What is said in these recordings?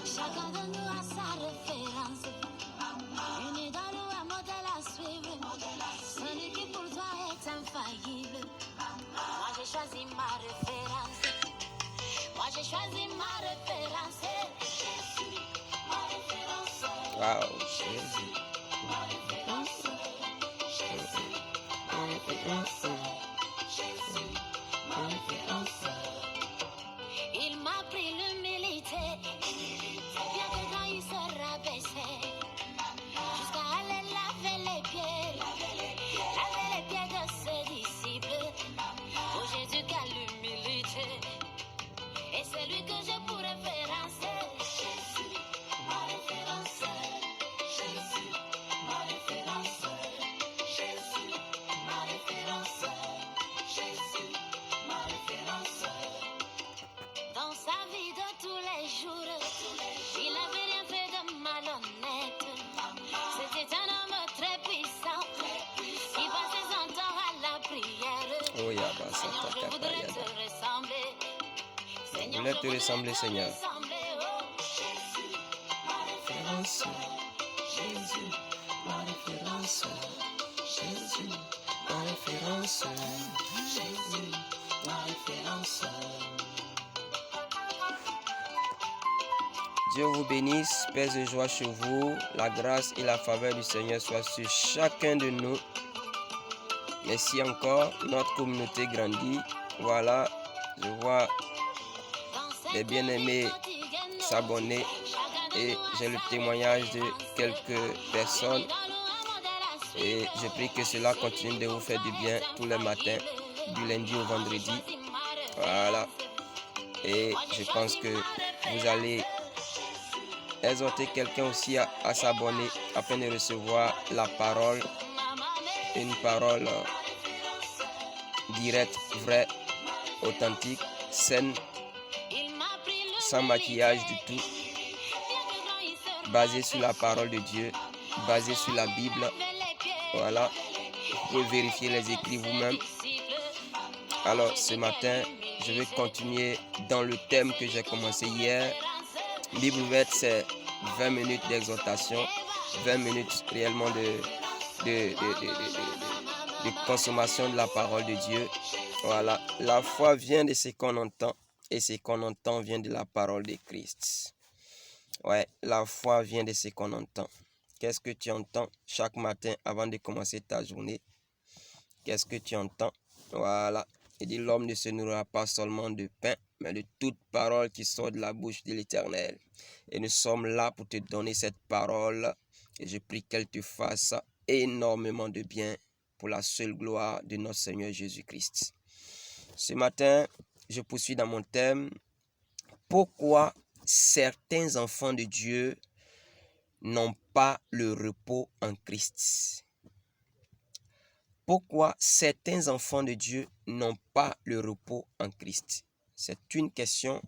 Chacun de nous a sa référence. Une idole ou un modèle à suivre. Celui qui pour toi est infaillible. Moi j'ai choisi ma référence. Moi j'ai choisi ma référence. Jésus, ma référence. Wow, Jésus. Ma référence. Jésus, ma référence. Jésus, ma référence. Il m'a pris l'humilité. Bien que quand il se rabaissait, jusqu'à aller laver les pieds de ses disciples. Oh Jésus, quelle humilité. Et c'est lui que j'ai pour référence. Jésus, ma référence. Jésus, ma référence. Jésus, ma référence. Jésus, ma référence. Dans sa vie de tous les jours, il n'avait rien fait de malhonnête. C'était un homme très puissant. Il passait son temps à la prière. Oh, Yaba, Seigneur, je voudrais Satakapayada. te ressembler. Je voulais te ressembler, Seigneur. Jésus, ma référence. Jésus, ma référence. Jésus, ma référence. Jésus, ma référence. Dieu vous bénisse, paix et joie sur vous. La grâce et la faveur du Seigneur soient sur chacun de nous. Merci encore, notre communauté grandit. Voilà, je vois les bien-aimés s'abonner et j'ai le témoignage de quelques personnes. Et je prie que cela continue de vous faire du bien tous les matins, du lundi au vendredi. Voilà. Et je pense que vous allez exhorter quelqu'un aussi à s'abonner afin de recevoir la parole, une parole directe, vraie, authentique, saine, sans maquillage du tout, basée sur la parole de Dieu, basée sur la Bible. Voilà, vous pouvez vérifier les écrits vous-même. Alors ce matin, je vais continuer dans le thème que j'ai commencé hier. Bible ouverte, c'est 20 minutes d'exhortation, 20 minutes réellement de consommation de la parole de Dieu. Voilà, la foi vient de ce qu'on entend et ce qu'on entend vient de la parole de Christ. Ouais, la foi vient de ce qu'on entend. Qu'est-ce que tu entends chaque matin avant de commencer ta journée? Qu'est-ce que tu entends? Voilà. Il dit, l'homme ne se nourrira pas seulement de pain, mais de toute parole qui sort de la bouche de l'Éternel. Et nous sommes là pour te donner cette parole. Et je prie qu'elle te fasse énormément de bien pour la seule gloire de notre Seigneur Jésus-Christ. Ce matin, je poursuis dans mon thème. Pourquoi certains enfants de Dieu n'ont pas le repos en Christ? Pourquoi certains enfants de Dieu n'ont pas le repos en Christ? C'est une question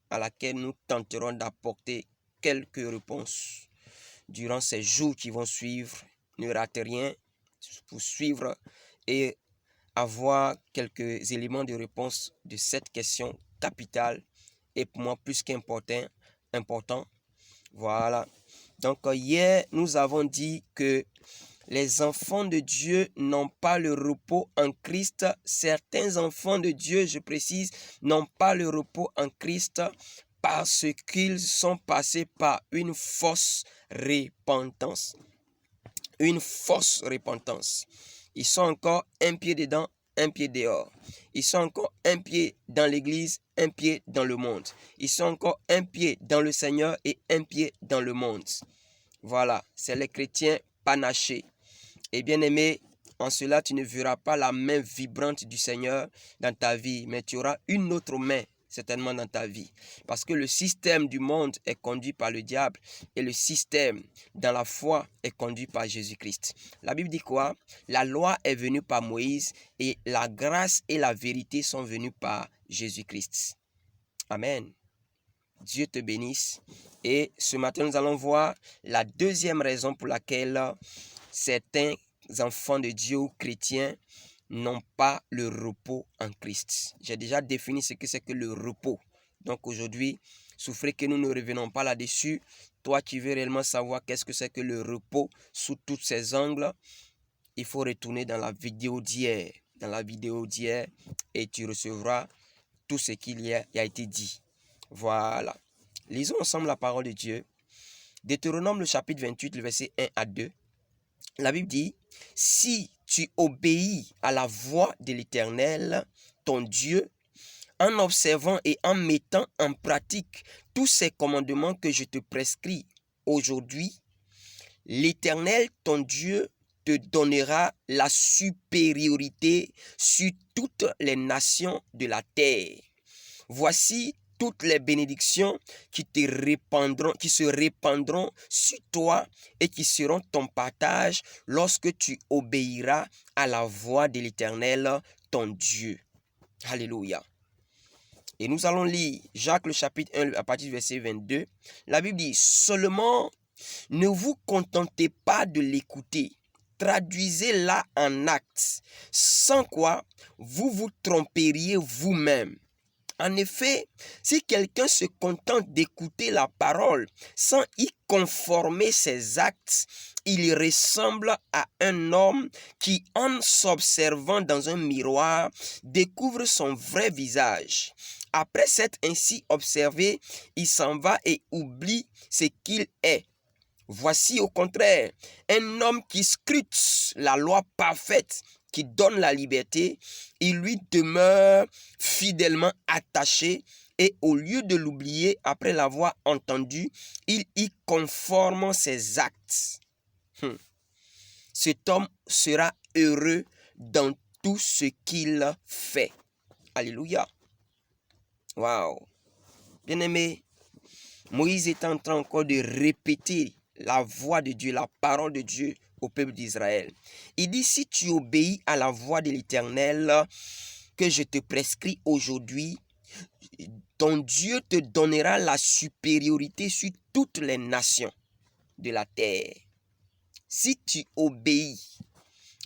à laquelle nous tenterons d'apporter quelques réponses durant ces jours qui vont suivre. Ne ratez rien pour suivre et avoir quelques éléments de réponse de cette question capitale et pour moi plus qu'important. Voilà. Donc hier, nous avons dit que les enfants de Dieu n'ont pas le repos en Christ. Certains enfants de Dieu, je précise, n'ont pas le repos en Christ parce qu'ils sont passés par une fausse repentance. Une fausse repentance. Ils sont encore un pied dedans, un pied dehors. Ils sont encore un pied dans l'église, un pied dans le monde. Ils sont encore un pied dans le Seigneur et un pied dans le monde. Voilà, c'est les chrétiens panachés. Et bien aimé, en cela, tu ne verras pas la main vibrante du Seigneur dans ta vie, mais tu auras une autre main certainement dans ta vie. Parce que le système du monde est conduit par le diable et le système dans la foi est conduit par Jésus-Christ. La Bible dit quoi? La loi est venue par Moïse et la grâce et la vérité sont venues par Jésus-Christ. Amen. Dieu te bénisse. Et ce matin, nous allons voir la deuxième raison pour laquelle certains enfants de Dieu ou chrétiens n'ont pas le repos en Christ. J'ai déjà défini ce que c'est que le repos. Donc aujourd'hui, souffrez que nous ne revenons pas là-dessus. Toi qui veux réellement savoir qu'est-ce que c'est que le repos sous tous ses angles, il faut retourner dans la vidéo d'hier. Dans la vidéo d'hier, et tu recevras tout ce qu'il y a été dit. Voilà. Lisons ensemble la parole de Dieu. Deutéronome, le chapitre 28, le verset 1 à 2. La Bible dit, « Si tu obéis à la voix de l'Éternel, ton Dieu, en observant et en mettant en pratique tous ces commandements que je te prescris aujourd'hui, l'Éternel, ton Dieu, te donnera la supériorité sur toutes les nations de la terre. Voici toutes les bénédictions qui se répandront sur toi et qui seront ton partage lorsque tu obéiras à la voix de l'Éternel, ton Dieu. » Alléluia. Et nous allons lire Jacques le chapitre 1 à partir du verset 22. La Bible dit, « Seulement, ne vous contentez pas de l'écouter, traduisez-la en actes, sans quoi vous vous tromperiez vous-même. En effet, si quelqu'un se contente d'écouter la parole sans y conformer ses actes, il ressemble à un homme qui, en s'observant dans un miroir, découvre son vrai visage. Après s'être ainsi observé, il s'en va et oublie ce qu'il est. Voici au contraire un homme qui scrute la loi parfaite qui donne la liberté, il lui demeure fidèlement attaché et au lieu de l'oublier après l'avoir entendu, il y conforme ses actes. Cet homme sera heureux dans tout ce qu'il fait. Alléluia. Waouh. Bien-aimé, Moïse est en train encore de répéter la voix de Dieu, la parole de Dieu au peuple d'Israël. Il dit, si tu obéis à la voix de l'Éternel que je te prescris aujourd'hui, ton Dieu te donnera la supériorité sur toutes les nations de la terre. Si tu obéis.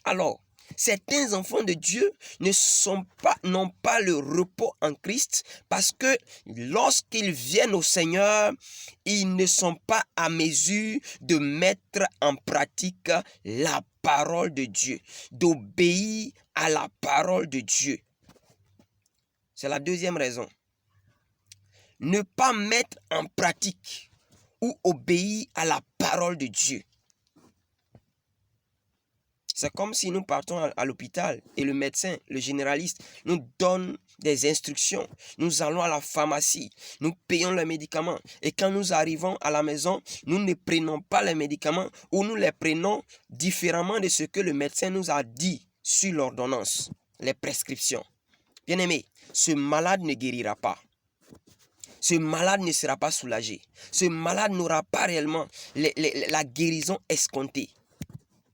Alors, certains enfants de Dieu n'ont pas le repos en Christ parce que lorsqu'ils viennent au Seigneur, ils ne sont pas à mesure de mettre en pratique la parole de Dieu, d'obéir à la parole de Dieu. C'est la deuxième raison. Ne pas mettre en pratique ou obéir à la parole de Dieu. C'est comme si nous partons à l'hôpital et le médecin, le généraliste, nous donne des instructions. Nous allons à la pharmacie, nous payons les médicaments. Et quand nous arrivons à la maison, nous ne prenons pas les médicaments ou nous les prenons différemment de ce que le médecin nous a dit sur l'ordonnance, les prescriptions. Bien-aimé, ce malade ne guérira pas. Ce malade ne sera pas soulagé. Ce malade n'aura pas réellement la guérison escomptée.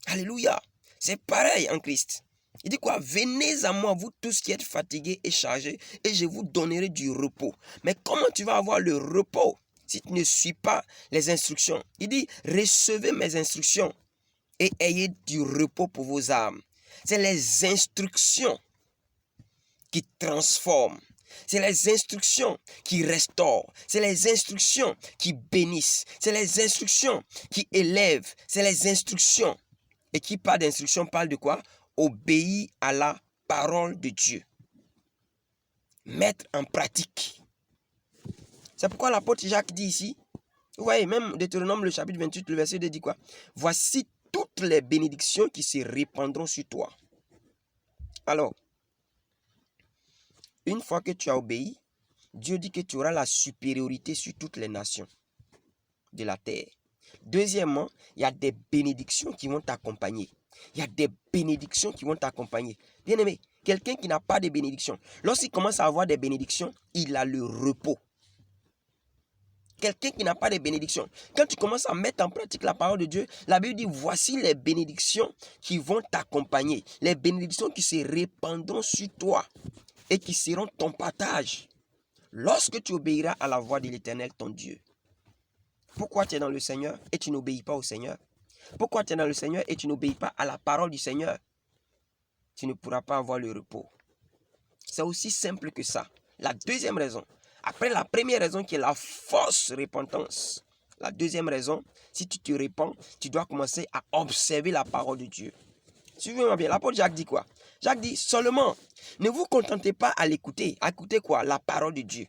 Alléluia. C'est pareil en Christ. Il dit quoi? Venez à moi, vous tous qui êtes fatigués et chargés, et je vous donnerai du repos. Mais comment tu vas avoir le repos si tu ne suis pas les instructions? Il dit, recevez mes instructions et ayez du repos pour vos âmes. C'est les instructions qui transforment. C'est les instructions qui restaurent. C'est les instructions qui bénissent. C'est les instructions qui élèvent. C'est les instructions. Et qui parle d'instruction parle de quoi? Obéir à la parole de Dieu. Mettre en pratique. C'est pourquoi l'apôtre Jacques dit ici, vous voyez, même Deutéronome le chapitre 28, le verset 2 dit quoi? Voici toutes les bénédictions qui se répandront sur toi. Alors, une fois que tu as obéi, Dieu dit que tu auras la supériorité sur toutes les nations de la terre. Deuxièmement, il y a des bénédictions qui vont t'accompagner. Il y a des bénédictions qui vont t'accompagner. Bien-aimé, quelqu'un qui n'a pas de bénédictions, lorsqu'il commence à avoir des bénédictions, il a le repos. Quelqu'un qui n'a pas de bénédictions, quand tu commences à mettre en pratique la parole de Dieu, la Bible dit, voici les bénédictions qui vont t'accompagner. Les bénédictions qui se répandront sur toi et qui seront ton partage lorsque tu obéiras à la voix de l'Éternel, ton Dieu. Pourquoi tu es dans le Seigneur et tu n'obéis pas au Seigneur? Pourquoi tu es dans le Seigneur et tu n'obéis pas à la parole du Seigneur? Tu ne pourras pas avoir le repos. C'est aussi simple que ça. La deuxième raison, Après la première raison qui est la fausse repentance. La deuxième raison, si tu te répands, tu dois commencer à observer la parole de Dieu. Suivez-moi bien, l'apôtre Jacques dit quoi? Jacques dit seulement, ne vous contentez pas à l'écouter. À écouter quoi? La parole de Dieu.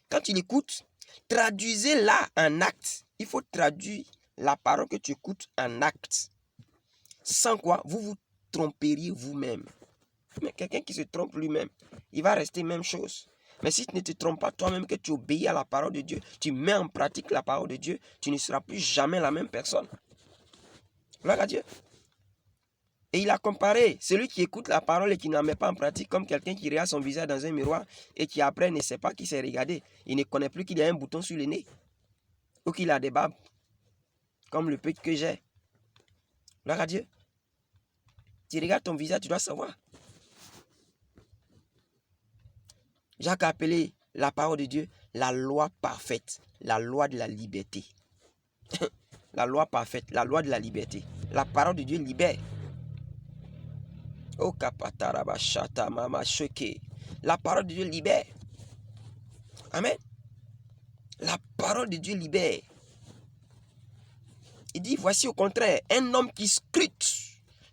Quand tu l'écoutes, traduisez-la en acte. Il faut traduire la parole que tu écoutes en acte. Sans quoi, vous vous tromperiez vous-même. Mais quelqu'un qui se trompe lui-même, il va rester même chose. Mais si tu ne te trompes pas toi-même, que tu obéis à la parole de Dieu, tu mets en pratique la parole de Dieu, tu ne seras plus jamais la même personne. Gloire à Dieu. Et il a comparé celui qui écoute la parole et qui n'en met pas en pratique comme quelqu'un qui regarde son visage dans un miroir et qui après ne sait pas qu'il s'est regardé. Il ne connaît plus qu'il y a un bouton sur le nez ou qu'il a des barbes comme le peu que j'ai. Gloire à Dieu. Tu regardes ton visage, tu dois savoir. Jacques a appelé la parole de Dieu la loi parfaite, la loi de la liberté. La loi parfaite, la loi de la liberté. La parole de Dieu libère. Oh kapatarabashata mama sheke. La parole de Dieu libère. Amen. La parole de Dieu libère. Il dit, voici au contraire, un homme qui scrute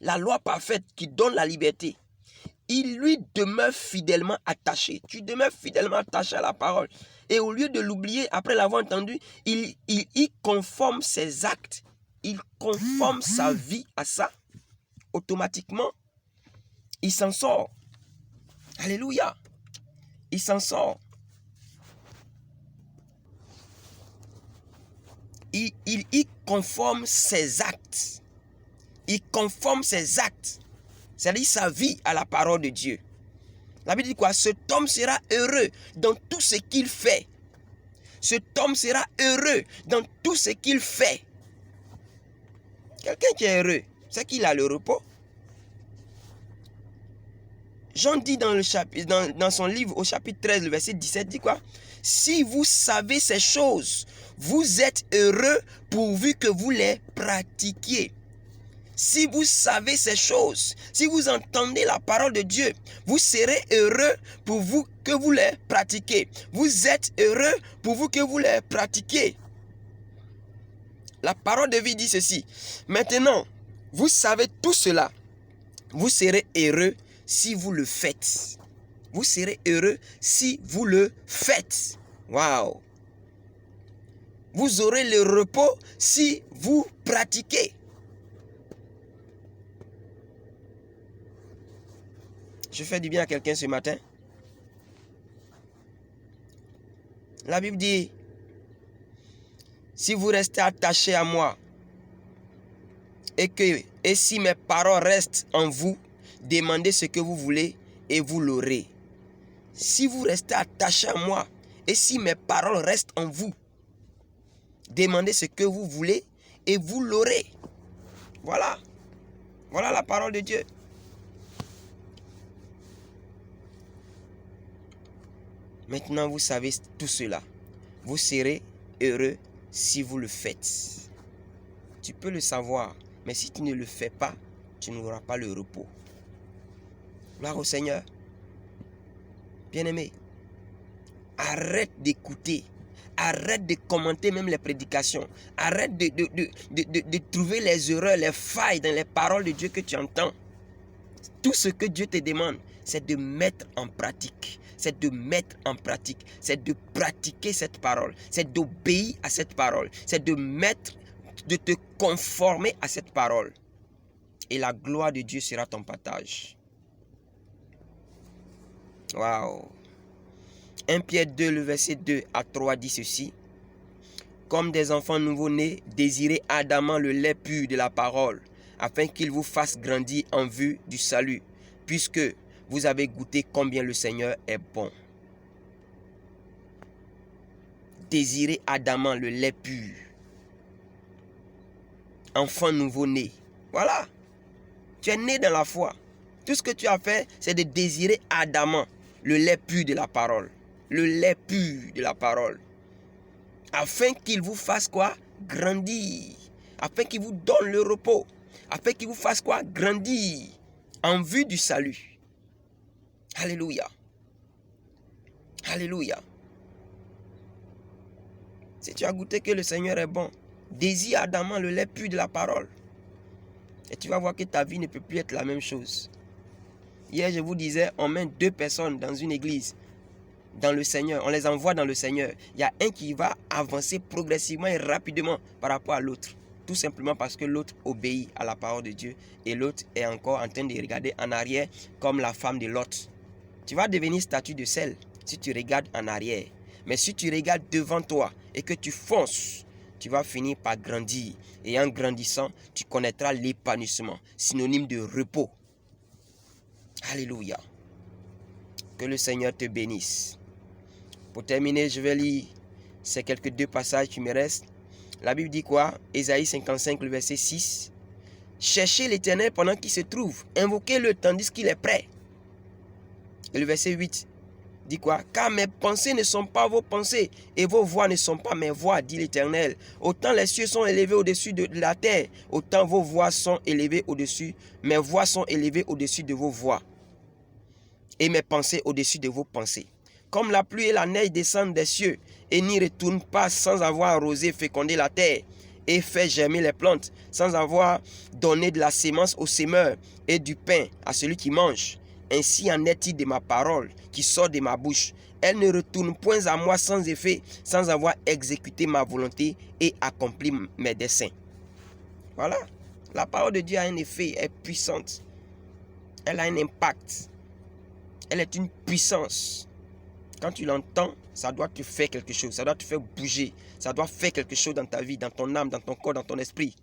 la loi parfaite qui donne la liberté. Il lui demeure fidèlement attaché. Tu demeures fidèlement attaché à la parole. Et au lieu de l'oublier, après l'avoir entendu, il y conforme ses actes. Il conforme sa vie à ça. Automatiquement, il s'en sort. Alléluia. Il s'en sort. Il y conforme ses actes. Il conforme ses actes. C'est-à-dire sa vie à la parole de Dieu. La Bible dit quoi? Cet homme sera heureux dans tout ce qu'il fait. Cet homme sera heureux dans tout ce qu'il fait. Quelqu'un qui est heureux, c'est qu'il a le repos. Jean dit dans son livre au chapitre 13, le verset 17, dit quoi? Si vous savez ces choses, vous êtes heureux pourvu que vous les pratiquiez. Si vous savez ces choses, si vous entendez la parole de Dieu, vous serez heureux pour vous que vous les pratiquez. Vous êtes heureux pour vous que vous les pratiquez. La parole de vie dit ceci. Maintenant, vous savez tout cela. Vous serez heureux si vous le faites. Vous serez heureux si vous le faites. Waouh! Vous aurez le repos si vous pratiquez. Je fais du bien à quelqu'un ce matin. La Bible dit, si vous restez attachés à moi, et si mes paroles restent en vous, demandez ce que vous voulez et vous l'aurez. Si vous restez attachés à moi, et si mes paroles restent en vous, demandez ce que vous voulez et vous l'aurez. Voilà. Voilà la parole de Dieu. Maintenant, vous savez tout cela. Vous serez heureux si vous le faites. Tu peux le savoir, mais si tu ne le fais pas, tu n'auras pas le repos. Gloire au Seigneur. Bien-aimé, arrête d'écouter. Arrête de commenter même les prédications. Arrête de trouver les erreurs, les failles dans les paroles de Dieu que tu entends. Tout ce que Dieu te demande, c'est de mettre en pratique. C'est de mettre en pratique. C'est de pratiquer cette parole. C'est d'obéir à cette parole. C'est de te conformer à cette parole. Et la gloire de Dieu sera ton partage. Waouh! 1 Pierre 2, le verset 2 à 3 dit ceci. Comme des enfants nouveau-nés, désirez ardemment le lait pur de la parole, afin qu'il vous fasse grandir en vue du salut, puisque vous avez goûté combien le Seigneur est bon. Désirez ardemment le lait pur. Enfant nouveau-né. Voilà. Tu es né dans la foi. Tout ce que tu as fait, c'est de désirer ardemment le lait pur de la parole. Le lait pur de la parole. Afin qu'il vous fasse quoi? Grandir. Afin qu'il vous donne le repos. Afin qu'il vous fasse quoi? Grandir. En vue du salut. Alléluia. Alléluia. Si tu as goûté que le Seigneur est bon, désire ardemment le lait pur de la parole. Et tu vas voir que ta vie ne peut plus être la même chose. Hier, je vous disais, on met 2 personnes dans une église, dans le Seigneur. On les envoie dans le Seigneur. Il y a un qui va avancer progressivement et rapidement par rapport à l'autre. Tout simplement parce que l'autre obéit à la parole de Dieu. Et l'autre est encore en train de regarder en arrière comme la femme de Lot. Tu vas devenir statue de sel si tu regardes en arrière. Mais si tu regardes devant toi et que tu fonces, tu vas finir par grandir. Et en grandissant, tu connaîtras l'épanouissement, synonyme de repos. Alléluia. Que le Seigneur te bénisse. Pour terminer, je vais lire ces quelques 2 passages qui me restent. La Bible dit quoi? Ésaïe 55, le verset 6. Cherchez l'Éternel pendant qu'il se trouve. Invoquez-le tandis qu'il est prêt. Et le verset 8 dit quoi? Car mes pensées ne sont pas vos pensées et vos voix ne sont pas mes voix, dit l'Éternel. Autant les cieux sont élevés au-dessus de la terre, autant vos voix sont élevées au-dessus, mes voix sont élevées au-dessus de vos voix et mes pensées au-dessus de vos pensées. Comme la pluie et la neige descendent des cieux et n'y retournent pas sans avoir arrosé, fécondé la terre et fait germer les plantes, sans avoir donné de la sémence au semeur et du pain à celui qui mange. Ainsi en est-il de ma parole qui sort de ma bouche. Elle ne retourne point à moi sans effet, sans avoir exécuté ma volonté et accompli mes desseins. Voilà. La parole de Dieu a un effet, elle est puissante. Elle a un impact. Elle est une puissance. Quand tu l'entends, ça doit te faire quelque chose. Ça doit te faire bouger. Ça doit faire quelque chose dans ta vie, dans ton âme, dans ton corps, dans ton esprit,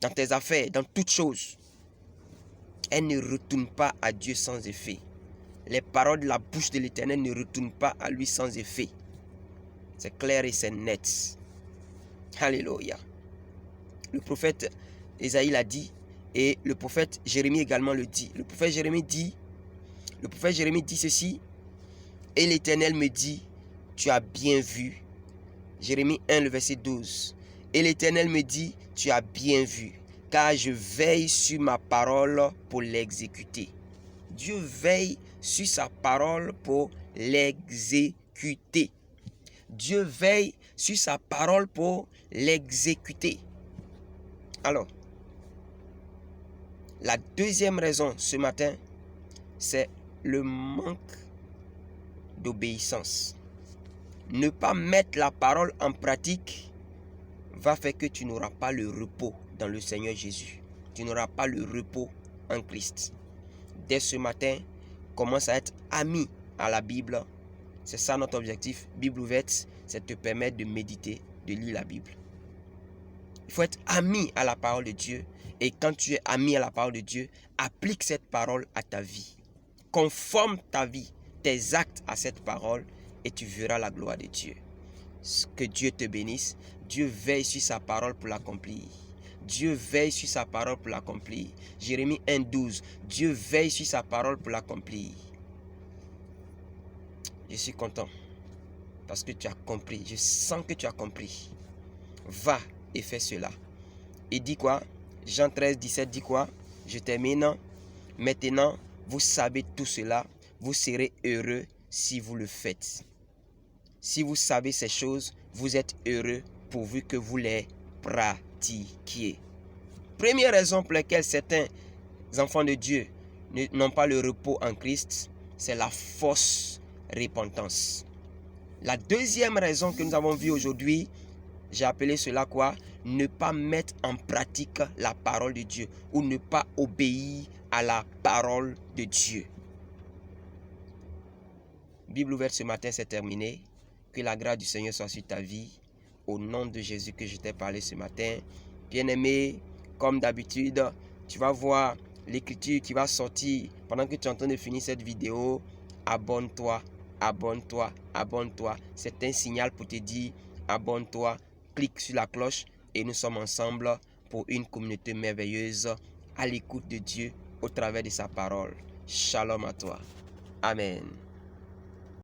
dans tes affaires, dans toutes choses. Elle ne retourne pas à Dieu sans effet. Les paroles de la bouche de l'Éternel ne retournent pas à lui sans effet. C'est clair et c'est net. Alléluia. Le prophète Ésaïe l'a dit et le prophète Jérémie également le dit. Le prophète Jérémie dit ceci. Et l'Éternel me dit, tu as bien vu. Jérémie 1, le verset 12. Et l'Éternel me dit, tu as bien vu, car je veille sur ma parole pour l'exécuter. Dieu veille sur sa parole pour l'exécuter. Dieu veille sur sa parole pour l'exécuter. Alors, la deuxième raison ce matin, c'est le manque d'obéissance. Ne pas mettre la parole en pratique va faire que tu n'auras pas le repos dans le Seigneur Jésus. Tu n'auras pas le repos en Christ. Dès ce matin, commence à être ami à la Bible. C'est ça notre objectif. Bible ouverte, c'est te permettre de méditer, de lire la Bible. Il faut être ami à la parole de Dieu. Et quand tu es ami à la parole de Dieu, applique cette parole à ta vie. Conforme ta vie, tes actes à cette parole et tu verras la gloire de Dieu. Que Dieu te bénisse. Dieu veille sur sa parole pour l'accomplir. Dieu veille sur sa parole pour l'accomplir. Jérémie 1,12. Dieu veille sur sa parole pour l'accomplir. Je suis content parce que tu as compris. Je sens que tu as compris. Va et fais cela. Il dit quoi? Jean 13, 17 dit quoi? Je termine. Maintenant, vous savez tout cela. Vous serez heureux si vous le faites. Si vous savez ces choses, vous êtes heureux pourvu que vous les pratiquiez. Première raison pour laquelle certains enfants de Dieu n'ont pas le repos en Christ, c'est la fausse repentance. La deuxième raison que nous avons vue aujourd'hui, j'ai appelé cela quoi? Ne pas mettre en pratique la parole de Dieu ou ne pas obéir à la parole de Dieu. Bible ouverte ce matin, c'est terminé. Que la grâce du Seigneur soit sur ta vie. Au nom de Jésus que je t'ai parlé ce matin. Bien-aimé, comme d'habitude, tu vas voir l'écriture qui va sortir pendant que tu es en train de finir cette vidéo. Abonne-toi, abonne-toi, abonne-toi. C'est un signal pour te dire abonne-toi. Clique sur la cloche et nous sommes ensemble pour une communauté merveilleuse à l'écoute de Dieu au travers de sa parole. Shalom à toi. Amen.